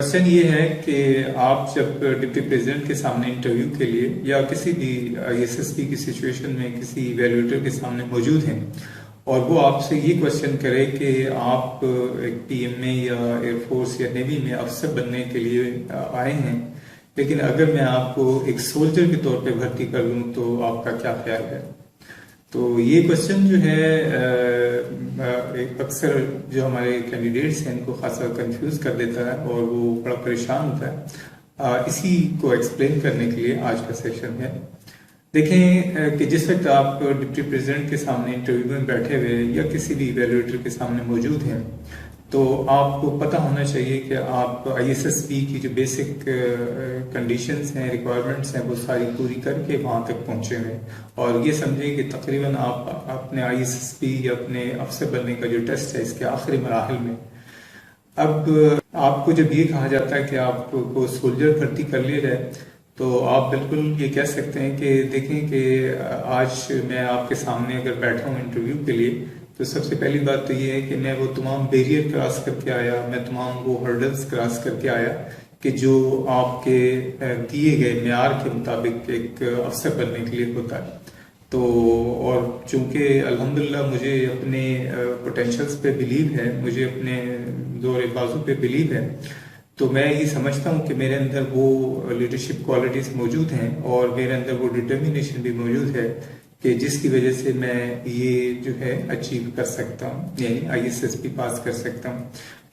Question یہ ہے کہ آپ جب ڈپٹی پریزیڈنٹ کے سامنے انٹرویو کے لیے یا کسی بھی ISSB کی سچویشن میں کسی ایویلویٹر کے سامنے موجود ہیں اور وہ آپ سے یہ کوشچن کرے کہ آپ ایک PM میں یا ایئر فورس یا نیوی میں افسر بننے کے لیے آئے ہیں، لیکن اگر میں آپ کو ایک سولجر کے طور پہ بھرتی کر لوں تو آپ کا کیا خیال ہے؟ تو یہ کوشچن جو ہے اکثر جو ہمارے کینڈیڈیٹس ہیں ان کو خاصا کنفیوز کر دیتا ہے اور وہ بڑا پریشان ہوتا ہے۔ اسی کو ایکسپلین کرنے کے لیے آج کا سیشن ہے۔ دیکھیں کہ جس وقت آپ ڈپٹی پریزیڈنٹ کے سامنے انٹرویو میں بیٹھے ہوئے یا کسی بھی ایویلویٹر کے سامنے موجود ہیں تو آپ کو پتہ ہونا چاہیے کہ آپ ISSB کی جو بیسک کنڈیشنز ہیں، ریکوائرمنٹس ہیں، وہ ساری پوری کر کے وہاں تک پہنچے ہوئے، اور یہ سمجھیں کہ تقریباً آپ اپنے ISSB یا اپنے افسر بننے کا جو ٹیسٹ ہے اس کے آخری مراحل میں۔ اب آپ کو جب یہ کہا جاتا ہے کہ آپ کو سولجر بھرتی کر لیا جائے تو آپ بالکل یہ کہہ سکتے ہیں کہ دیکھیں کہ آج میں آپ کے سامنے اگر بیٹھا ہوں انٹرویو کے لیے تو سب سے پہلی بات تو یہ ہے کہ میں وہ تمام بیریئر کراس کر کے آیا، میں تمام وہ ہرڈلز کراس کر کے آیا کہ جو آپ کے دیے گئے معیار کے مطابق ایک افسر بننے کے لیے ہوتا ہے۔ تو اور چونکہ الحمدللہ مجھے اپنے پوٹینشلز پہ بلیو ہے، مجھے اپنے زور بازو پہ بلیو ہے، تو میں یہ سمجھتا ہوں کہ میرے اندر وہ لیڈرشپ کوالٹیز موجود ہیں اور میرے اندر وہ ڈٹرمینیشن بھی موجود ہے کہ جس کی وجہ سے میں یہ جو ہے اچیو کر سکتا ہوں، یعنی ISSB پاس کر سکتا ہوں۔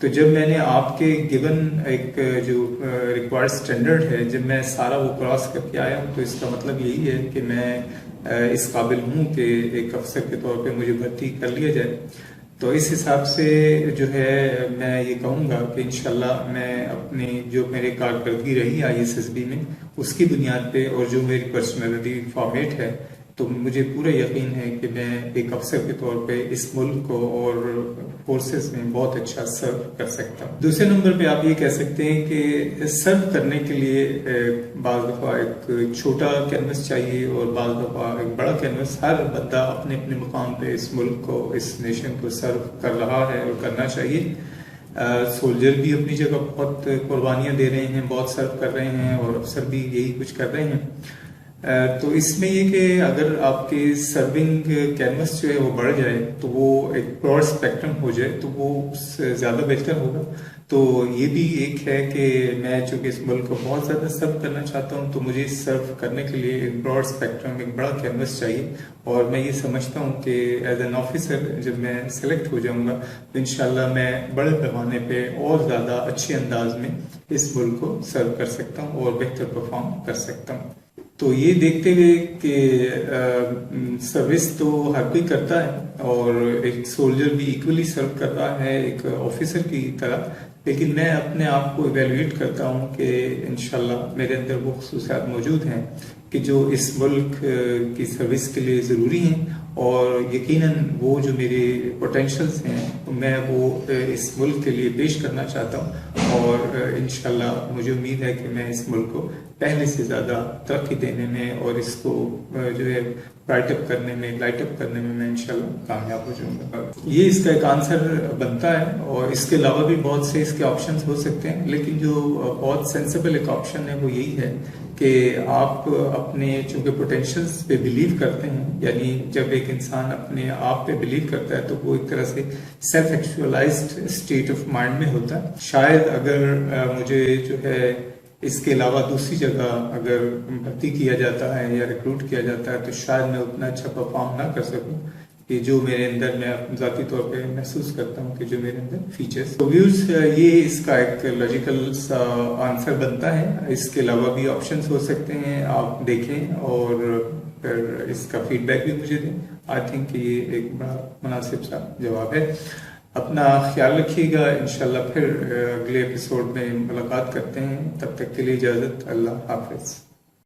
تو جب میں نے آپ کے گیون ایک جو ریکوائرڈ سٹینڈرڈ ہے، جب میں سارا وہ کراس کر کے آیا ہوں تو اس کا مطلب یہی ہے کہ میں اس قابل ہوں کہ ایک افسر کے طور پہ مجھے بھرتی کر لیا جائے۔ تو اس حساب سے جو ہے میں یہ کہوں گا کہ انشاءاللہ میں اپنی جو میری کارکردگی رہی ISSB میں اس کی بنیاد پہ اور جو میری پرسنالٹی فارمیٹ ہے تو مجھے پورا یقین ہے کہ میں ایک افسر کے طور پہ اس ملک کو اور فورسز میں بہت اچھا سرو کر سکتا ہوں۔ دوسرے نمبر پہ آپ یہ کہہ سکتے ہیں کہ سرو کرنے کے لیے بعض دفعہ ایک چھوٹا کینوس چاہیے اور بعض دفعہ ایک بڑا کینوس۔ ہر بندہ اپنے اپنے مقام پہ اس ملک کو، اس نیشن کو سرو کر رہا ہے اور کرنا چاہیے۔ سولجر بھی اپنی جگہ بہت قربانیاں دے رہے ہیں، بہت سرو کر رہے ہیں، اور افسر بھی یہی کچھ کر رہے ہیں۔ تو اس میں یہ کہ اگر آپ کے سرونگ کینوس جو ہے وہ بڑھ جائے تو وہ ایک براڈ اسپیکٹرم ہو جائے تو وہ زیادہ بہتر ہوگا۔ تو یہ بھی ایک ہے کہ میں چونکہ اس ملک کو بہت زیادہ سرو کرنا چاہتا ہوں تو مجھے سرو کرنے کے لیے ایک براڈ اسپیکٹرم، ایک بڑا کینوس چاہیے، اور میں یہ سمجھتا ہوں کہ ایز این آفیسر جب میں سلیکٹ ہو جاؤں گا تو انشاءاللہ میں بڑے پیمانے پہ اور زیادہ اچھے انداز میں اس ملک کو سرو کر سکتا ہوں اور بہتر پرفارم کر سکتا ہوں۔ تو یہ دیکھتے ہوئے کہ سروس تو ہر کوئی کرتا ہے اور ایک سولجر بھی ایکولی سرو کر رہا ہے ایک آفیسر کی طرح، لیکن میں اپنے آپ کو ایویلویٹ کرتا ہوں کہ انشاءاللہ میرے اندر وہ خصوصیات موجود ہیں کہ جو اس ملک کی سروس کے لیے ضروری ہیں، اور یقیناً وہ جو میرے پوٹینشلز ہیں میں وہ اس ملک کے لیے پیش کرنا چاہتا ہوں، اور انشاءاللہ مجھے امید ہے کہ میں اس ملک کو پہلے سے زیادہ ترقی دینے میں اور اس کو جو ہے لائٹ اپ کرنے میں میں انشاءاللہ کامیاب ہو جاؤں گا۔ یہ اس کا ایک آنسر بنتا ہے، اور اس کے علاوہ بھی بہت سے اس کے آپشنز ہو سکتے ہیں، لیکن جو بہت سینسیبل ایک آپشن ہے وہ یہی ہے کہ آپ اپنے چونکہ پوٹینشلز پہ بلیو کرتے ہیں، یعنی جب ایک انسان اپنے آپ پہ بلیو کرتا ہے تو وہ ایک طرح سے سیلف ایکچوئلائزڈ اسٹیٹ آف مائنڈ میں ہوتا ہے۔ شاید اگر مجھے جو ہے اس کے علاوہ دوسری جگہ اگر بھرتی کیا جاتا ہے یا ریکروٹ کیا جاتا ہے تو شاید میں اتنا اچھا پرفارم نہ کر سکوں کہ جو میرے اندر میں ذاتی طور پہ محسوس کرتا ہوں کہ جو میرے اندر فیچرز۔ تو ویوز یہ اس کا ایک لاجیکل سا آنسر بنتا ہے۔ اس کے علاوہ بھی آپشنز ہو سکتے ہیں، آپ دیکھیں اور پھر اس کا فیڈ بیک بھی مجھے دیں۔ آئی تھنک کہ یہ ایک بڑا مناسب سا جواب ہے۔ اپنا خیال رکھیے گا، انشاءاللہ پھر اگلے ایپیسوڈ میں ملاقات کرتے ہیں، تب تک کے لیے اجازت، اللہ حافظ۔